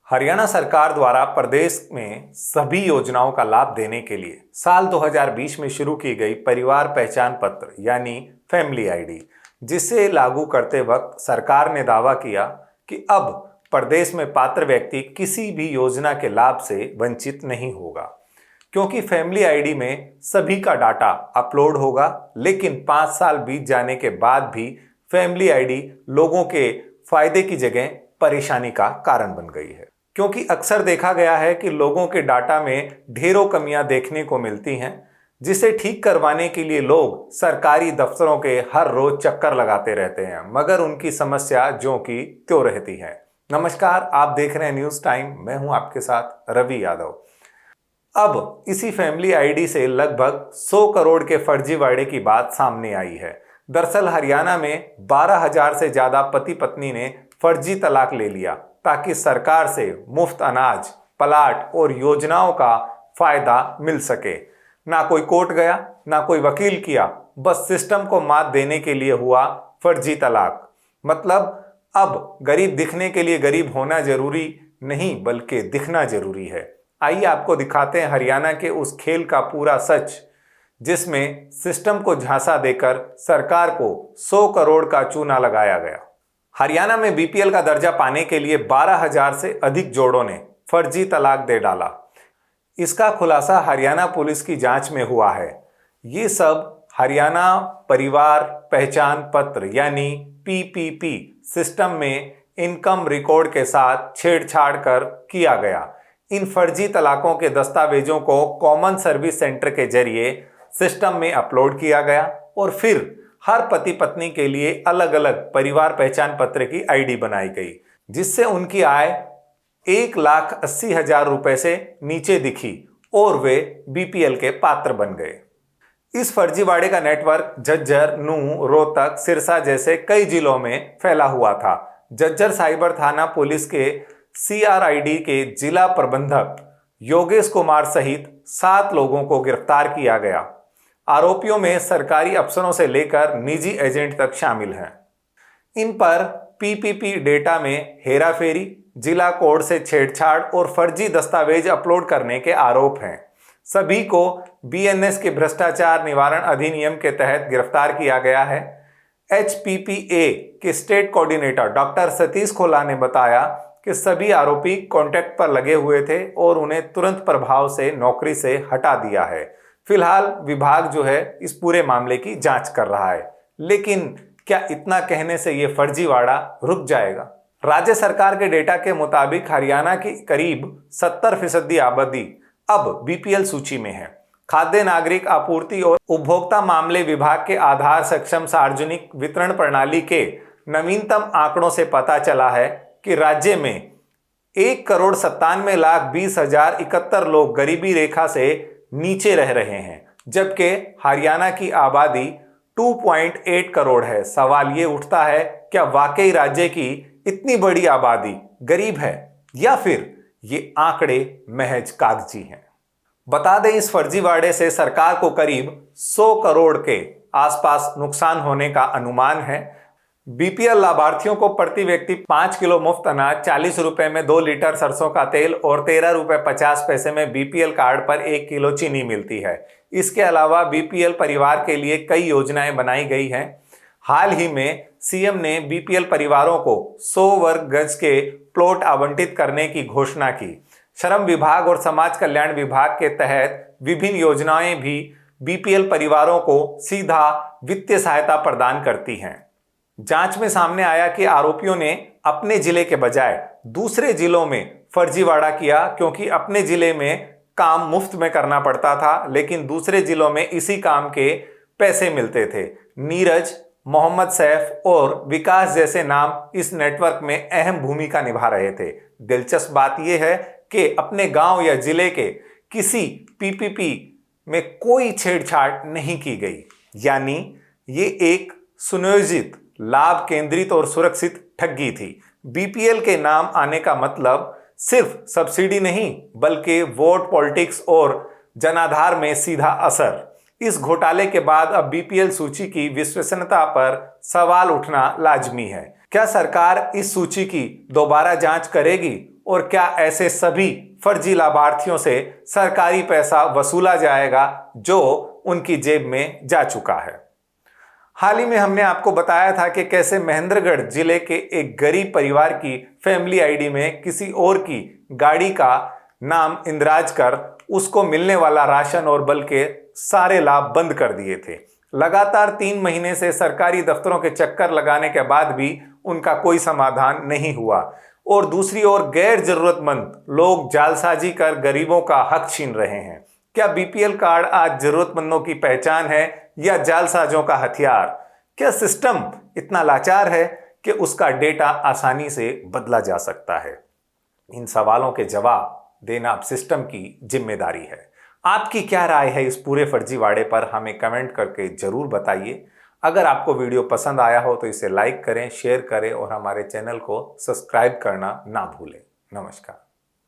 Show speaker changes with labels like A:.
A: हरियाणा सरकार द्वारा प्रदेश में सभी योजनाओं का लाभ देने के लिए साल 2020 में शुरू की गई परिवार पहचान पत्र यानी फैमिली आईडी, जिसे लागू करते वक्त सरकार ने दावा किया कि अब प्रदेश में पात्र व्यक्ति किसी भी योजना के लाभ से वंचित नहीं होगा, क्योंकि फैमिली आईडी में सभी का डाटा अपलोड होगा। लेकिन 5 साल बीत जाने के बाद भी फैमिली आईडी लोगों के फायदे की जगह परेशानी का कारण बन गई है, क्योंकि अक्सर देखा गया है कि लोगों के डाटा में ढेरों कमियां देखने को मिलती हैं, जिसे ठीक करवाने के लिए लोग सरकारी दफ्तरों के हर रोज चक्कर लगाते रहते हैं, मगर उनकी समस्या ज्यों की त्यों रहती है। नमस्कार, आप देख रहे हैं न्यूज़ टाइम। मैं हूं आपके साथ रवि यादव। अब इसी फैमिली आईडी से लगभग 100 करोड़ के फर्जीवाड़े की बात सामने आई है। दरअसल हरियाणा में 12,000 से ज्यादा पति पत्नी ने फर्जी तलाक ले लिया ताकि सरकार से मुफ्त अनाज, प्लाट और योजनाओं का फायदा मिल सके। ना कोई कोर्ट गया, ना कोई वकील किया, बस सिस्टम को मात देने के लिए हुआ फर्जी तलाक। मतलब अब गरीब दिखने के लिए गरीब होना जरूरी नहीं, बल्कि दिखना जरूरी है। आइए आपको दिखाते हैं हरियाणा के उस खेल का पूरा सच, जिसमें सिस्टम को झांसा देकर सरकार को 100 करोड़ का चूना लगाया गया। हरियाणा में बीपीएल का दर्जा पाने के लिए 12,000 से अधिक जोड़ों ने फर्जी तलाक दे डाला। इसका खुलासा हरियाणा पुलिस की जांच में हुआ है। ये सब हरियाणा परिवार पहचान पत्र यानी पीपीपी सिस्टम में इनकम रिकॉर्ड के साथ छेड़छाड़ कर किया गया। इन फर्जी तलाकों के दस्तावेजों को कॉमन सर्विस सेंटर के जरिए सिस्टम में अपलोड किया गया और फिर हर पति पत्नी के लिए अलग अलग परिवार पहचान पत्र की आईडी बनाई गई, जिससे उनकी आय 1,80,000 रुपए से नीचे दिखी और वे बीपीएल के पात्र बन गए। इस फर्जीवाड़े का नेटवर्क झज्जर, नूंह, रोहतक, सिरसा जैसे कई जिलों में फैला हुआ था। झज्जर साइबर थाना पुलिस के सीआरआईडी के जिला प्रबंधक योगेश कुमार सहित 7 लोगों को गिरफ्तार किया गया। आरोपियों में सरकारी अफसरों से लेकर निजी एजेंट तक शामिल हैं। इन पर पीपीपी डेटा में हेराफेरी, जिला कोड से छेड़छाड़ और फर्जी दस्तावेज अपलोड करने के आरोप हैं। सभी को बीएनएस के भ्रष्टाचार निवारण अधिनियम के तहत गिरफ्तार किया गया है। एचपीपीए के स्टेट कोऑर्डिनेटर डॉक्टर सतीश खोला ने बताया कि सभी आरोपी कॉन्ट्रैक्ट पर लगे हुए थे और उन्हें तुरंत प्रभाव से नौकरी से हटा दिया है। फिलहाल विभाग जो है इस पूरे मामले की जांच कर रहा है। लेकिन क्या इतना कहने से ये फर्जीवाड़ा रुक जाएगा? राज्य सरकार के डेटा के मुताबिक हरियाणा की करीब 70% आबादी अब बीपीएल सूची में है। खाद्य नागरिक आपूर्ति और उपभोक्ता मामले विभाग के आधार सक्षम सार्वजनिक वितरण प्रणाली के नवीनतम आंकड़ों से पता चला है कि राज्य में 1,97,20,071 लोग गरीबी रेखा से नीचे रह रहे हैं, जबकि हरियाणा की आबादी 2.8 करोड़ है। सवाल ये उठता है, क्या वाकई राज्य की इतनी बड़ी आबादी गरीब है या फिर ये आंकड़े महज कागजी हैं? बता दें, इस फर्जीवाड़े से सरकार को करीब 100 करोड़ के आसपास नुकसान होने का अनुमान है। बीपीएल लाभार्थियों को प्रति व्यक्ति 5 किलो मुफ्त अनाज, 40 रुपए में 2 लीटर सरसों का तेल और 13 रुपए 50 पैसे में बीपीएल कार्ड पर 1 किलो चीनी मिलती है। इसके अलावा बीपीएल परिवार के लिए कई योजनाएं बनाई गई हैं। हाल ही में सीएम ने बीपीएल परिवारों को 100 वर्ग गज के प्लॉट आवंटित करने की घोषणा की। श्रम विभाग और समाज कल्याण विभाग के तहत विभिन्न योजनाएं भी बीपीएल परिवारों को सीधा वित्तीय सहायता प्रदान करती हैं। जांच में सामने आया कि आरोपियों ने अपने जिले के बजाय दूसरे जिलों में फर्जीवाड़ा किया, क्योंकि अपने जिले में काम मुफ्त में करना पड़ता था, लेकिन दूसरे जिलों में इसी काम के पैसे मिलते थे। नीरज, मोहम्मद सैफ और विकास जैसे नाम इस नेटवर्क में अहम भूमिका निभा रहे थे। दिलचस्प बात यह है कि अपने गांव या जिले के किसी पीपीपी में कोई छेड़छाड़ नहीं की गई, यानी ये एक सुनियोजित, लाभ केंद्रित और सुरक्षित ठगी थी। बीपीएल के नाम आने का मतलब सिर्फ सब्सिडी नहीं, बल्कि वोट पॉलिटिक्स और जनाधार में सीधा असर। इस घोटाले के बाद अब बीपीएल सूची की विश्वसनीयता पर सवाल उठना लाजमी है। क्या सरकार इस सूची की दोबारा जांच करेगी और क्या ऐसे सभी फर्जी लाभार्थियों से सरकारी पैसा वसूला जाएगा जो उनकी जेब में जा चुका है। हाल ही में हमने आपको बताया था कि कैसे महेंद्रगढ़ जिले के एक गरीब परिवार की फैमिली आईडी में किसी और की गाड़ी का नाम इंद्राज कर उसको मिलने वाला राशन और बल के सारे लाभ बंद कर दिए थे। लगातार 3 महीने से सरकारी दफ्तरों के चक्कर लगाने के बाद भी उनका कोई समाधान नहीं हुआ और दूसरी ओर गैर जरूरतमंद लोग जालसाजी कर गरीबों का हक छीन रहे हैं। क्या बीपीएल कार्ड आज जरूरतमंदों की पहचान है या जालसाजों का हथियार? क्या सिस्टम इतना लाचार है कि उसका डेटा आसानी से बदला जा सकता है? इन सवालों के जवाब देना अब सिस्टम की जिम्मेदारी है। आपकी क्या राय है इस पूरे फर्जीवाड़े पर? हमें कमेंट करके जरूर बताइए। अगर आपको वीडियो पसंद आया हो तो इसे लाइक करें, शेयर करें और हमारे चैनल को सब्सक्राइब करना ना भूलें। नमस्कार।